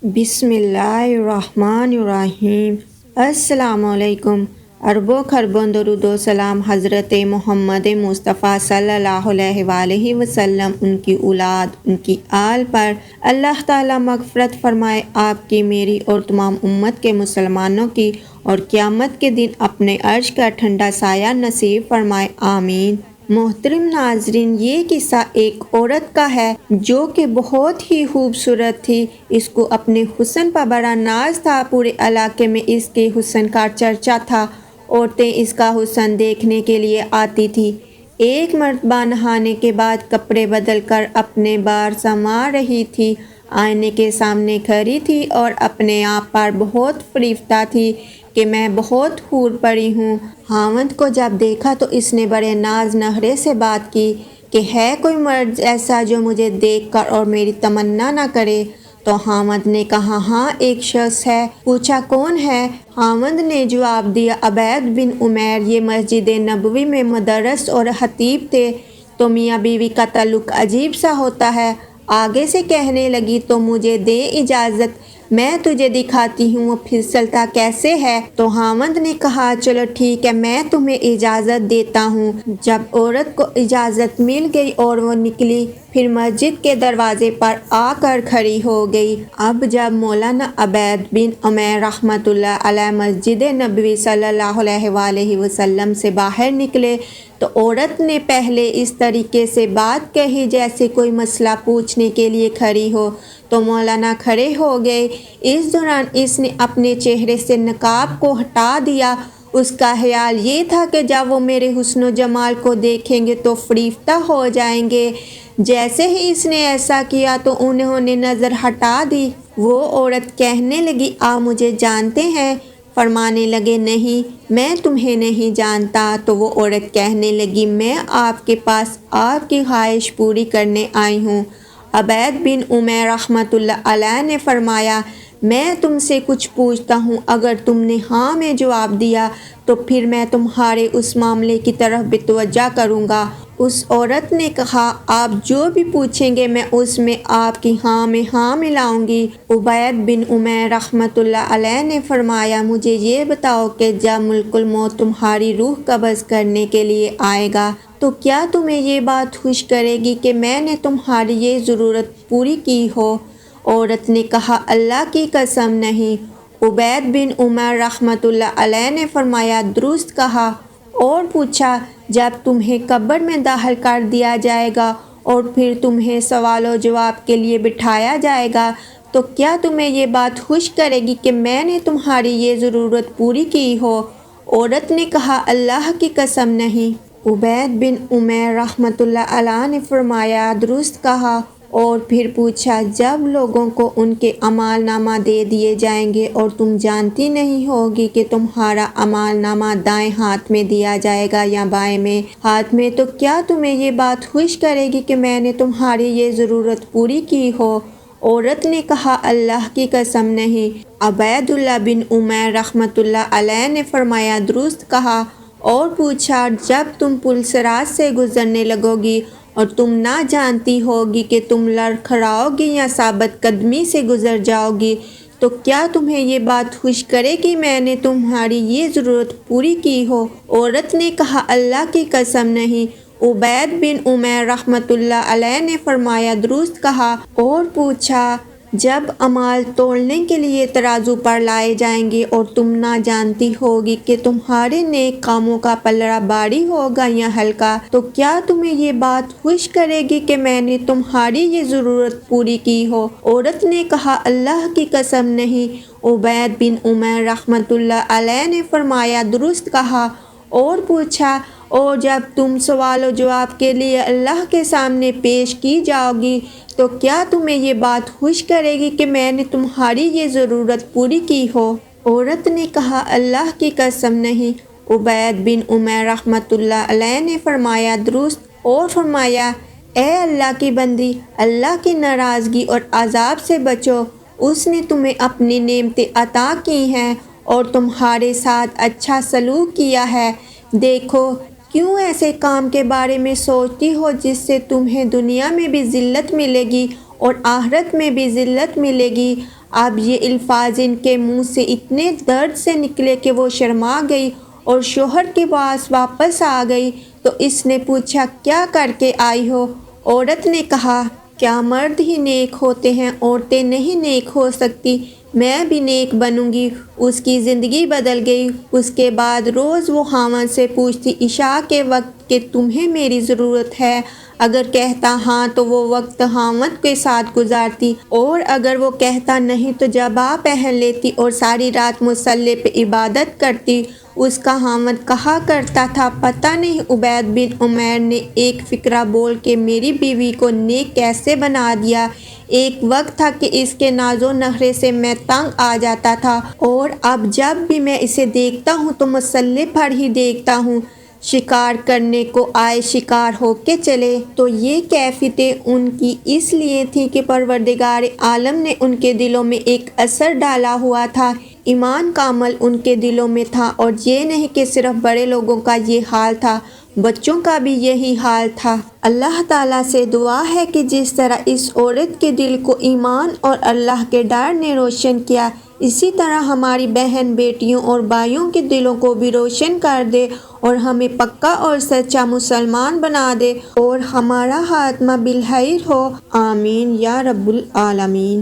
بسم اللہ الرحمن الرحیم۔ السلام علیکم۔ اربوں خربوں درود و سلام حضرت محمد مصطفیٰ صلی اللہ علیہ وآلہ وسلم، ان کی اولاد، ان کی آل پر اللہ تعالیٰ مغفرت فرمائے، آپ کی، میری اور تمام امت کے مسلمانوں کی، اور قیامت کے دن اپنے عرش کا ٹھنڈا سایہ نصیب فرمائے، آمین۔ محترم ناظرین، یہ قصہ ایک عورت کا ہے جو کہ بہت ہی خوبصورت تھی۔ اس کو اپنے حسن پر بڑا ناز تھا، پورے علاقے میں اس کے حسن کا چرچا تھا، عورتیں اس کا حسن دیکھنے کے لیے آتی تھی۔ ایک مرتبہ نہانے کے بعد کپڑے بدل کر اپنے بال سنوار رہی تھی، آئینے کے سامنے کھڑی تھی اور اپنے آپ پر بہت فریفتہ تھی کہ میں بہت حور پری ہوں۔ خاوند کو جب دیکھا تو اس نے بڑے ناز نخرے سے بات کی کہ ہے کوئی مرد ایسا جو مجھے دیکھ کر اور میری تمنا نہ کرے؟ تو خاوند نے کہا ہاں ایک شخص ہے۔ پوچھا کون ہے؟ خاوند نے جواب دیا عبید بن عمیر، یہ مسجد نبوی میں مدرس اور خطیب تھے۔ تو میاں بیوی کا تعلق عجیب سا ہوتا ہے۔ آگے سے کہنے لگی تو مجھے دے اجازت، میں تجھے دکھاتی ہوں وہ پھسلتا کیسے ہے۔ تو خاوند نے کہا چلو ٹھیک ہے، میں تمہیں اجازت دیتا ہوں۔ جب عورت کو اجازت مل گئی اور وہ نکلی، پھر مسجد کے دروازے پر آ کر کھڑی ہو گئی۔ اب جب مولانا عبید بن عمیر رحمۃ اللہ علیہ مسجد نبوی صلی اللہ علیہ وآلہ وسلم سے باہر نکلے تو عورت نے پہلے اس طریقے سے بات کہی جیسے کوئی مسئلہ پوچھنے کے لیے کھڑی ہو۔ تو مولانا کھڑے ہو گئے۔ اس دوران اس نے اپنے چہرے سے نقاب کو ہٹا دیا۔ اس کا خیال یہ تھا کہ جب وہ میرے حسن و جمال کو دیکھیں گے تو فریفتہ ہو جائیں گے۔ جیسے ہی اس نے ایسا کیا تو انہوں نے نظر ہٹا دی۔ وہ عورت کہنے لگی آپ مجھے جانتے ہیں؟ فرمانے لگے نہیں، میں تمہیں نہیں جانتا۔ تو وہ عورت کہنے لگی میں آپ کے پاس آپ کی خواہش پوری کرنے آئی ہوں۔ عبید بن عمیر رحمۃ اللہ علیہ نے فرمایا میں تم سے کچھ پوچھتا ہوں، اگر تم نے ہاں میں جواب دیا تو پھر میں تمہارے اس معاملے کی طرف بتوجہ کروں گا۔ اس عورت نے کہا آپ جو بھی پوچھیں گے میں اس میں آپ کی ہاں میں ہاں ملاؤں گی۔ عبید بن عمیر رحمۃ اللہ علیہ نے فرمایا مجھے یہ بتاؤ کہ جب ملک الموت تمہاری روح قبض کرنے کے لیے آئے گا تو کیا تمہیں یہ بات خوش کرے گی کہ میں نے تمہاری یہ ضرورت پوری کی ہو؟ عورت نے کہا اللہ کی قسم نہیں۔ عبید بن عمر رحمۃ اللہ علیہ نے فرمایا درست کہا، اور پوچھا جب تمہیں قبر میں داخل کر دیا جائے گا اور پھر تمہیں سوال و جواب کے لیے بٹھایا جائے گا تو کیا تمہیں یہ بات خوش کرے گی کہ میں نے تمہاری یہ ضرورت پوری کی ہو؟ عورت نے کہا اللہ کی قسم نہیں۔ عبید بن عمیر رحمۃ اللہ علیہ نے فرمایا درست کہا، اور پھر پوچھا جب لوگوں کو ان کے اعمال نامہ دے دیے جائیں گے اور تم جانتی نہیں ہوگی کہ تمہارا اعمال نامہ دائیں ہاتھ میں دیا جائے گا یا بائیں میں ہاتھ میں، تو کیا تمہیں یہ بات خوش کرے گی کہ میں نے تمہاری یہ ضرورت پوری کی ہو؟ عورت نے کہا اللہ کی قسم نہیں۔ عبید اللہ بن عمیر رحمۃ اللہ علیہ نے فرمایا درست کہا، اور پوچھا جب تم پل صراط سے گزرنے لگو گی اور تم نہ جانتی ہوگی کہ تم لڑکھڑاؤ گی یا ثابت قدمی سے گزر جاؤ گی تو کیا تمہیں یہ بات خوش کرے کہ میں نے تمہاری یہ ضرورت پوری کی ہو؟ عورت نے کہا اللہ کی قسم نہیں۔ عبید بن عمیر رحمۃ اللہ علیہ نے فرمایا درست کہا، اور پوچھا جب اعمال تولنے کے لیے ترازو پر لائے جائیں گے اور تم نہ جانتی ہوگی کہ تمہارے نیک کاموں کا پلڑا بھاری ہوگا یا ہلکا تو کیا تمہیں یہ بات خوش کرے گی کہ میں نے تمہاری یہ ضرورت پوری کی ہو؟ عورت نے کہا اللہ کی قسم نہیں۔ عبید بن عمیر رحمۃ اللہ علیہ نے فرمایا درست کہا، اور پوچھا اور جب تم سوال و جواب کے لیے اللہ کے سامنے پیش کی جاؤ گی تو کیا تمہیں یہ بات خوش کرے گی کہ میں نے تمہاری یہ ضرورت پوری کی ہو؟ عورت نے کہا اللہ کی قسم نہیں۔ عبید بن عمیر رحمۃ اللہ علیہ نے فرمایا درست، اور فرمایا اے اللہ کی بندی، اللہ کی ناراضگی اور عذاب سے بچو، اس نے تمہیں اپنی نعمتیں عطا کی ہیں اور تمہارے ساتھ اچھا سلوک کیا ہے۔ دیکھو کیوں ایسے کام کے بارے میں سوچتی ہو جس سے تمہیں دنیا میں بھی ذلت ملے گی اور آخرت میں بھی ذلت ملے گی۔ اب یہ الفاظ ان کے منہ سے اتنے درد سے نکلے کہ وہ شرما گئی اور شوہر کے پاس واپس آ گئی تو اس نے پوچھا کیا کر کے آئی ہو؟ عورت نے کہا کیا مرد ہی نیک ہوتے ہیں، عورتیں نہیں نیک ہو سکتی، میں بھی نیک بنوں گی۔ اس کی زندگی بدل گئی۔ اس کے بعد روز وہ خاوند سے پوچھتی عشاء کے وقت کہ تمہیں میری ضرورت ہے، اگر کہتا ہاں تو وہ وقت خاوند کے ساتھ گزارتی، اور اگر وہ کہتا نہیں تو جبا پہن لیتی اور ساری رات مصلی پہ عبادت کرتی۔ اس کا خاوند کہا کرتا تھا پتہ نہیں عبید بن عمیر نے ایک فقرہ بول کے میری بیوی کو نیک کیسے بنا دیا۔ ایک وقت تھا کہ اس کے ناز و نخرے سے میں تنگ آ جاتا تھا، اور اب جب بھی میں اسے دیکھتا ہوں تو مصلی پر ہی دیکھتا ہوں۔ شکار کرنے کو آئے شکار ہو کے چلے۔ تو یہ کیفیتیں ان کی اس لیے تھیں کہ پروردگار عالم نے ان کے دلوں میں ایک اثر ڈالا ہوا تھا، ایمان کا عمل ان کے دلوں میں تھا، اور یہ نہیں کہ صرف بڑے لوگوں کا یہ حال تھا، بچوں کا بھی یہی حال تھا۔ اللہ تعالیٰ سے دعا ہے کہ جس طرح اس عورت کے دل کو ایمان اور اللہ کے ڈر نے روشن کیا، اسی طرح ہماری بہن بیٹیوں اور بھائیوں کے دلوں کو بھی روشن کر دے اور ہمیں پکا اور سچا مسلمان بنا دے اور ہمارا خاتمہ بالخیر ہو، آمین یا رب العالمین۔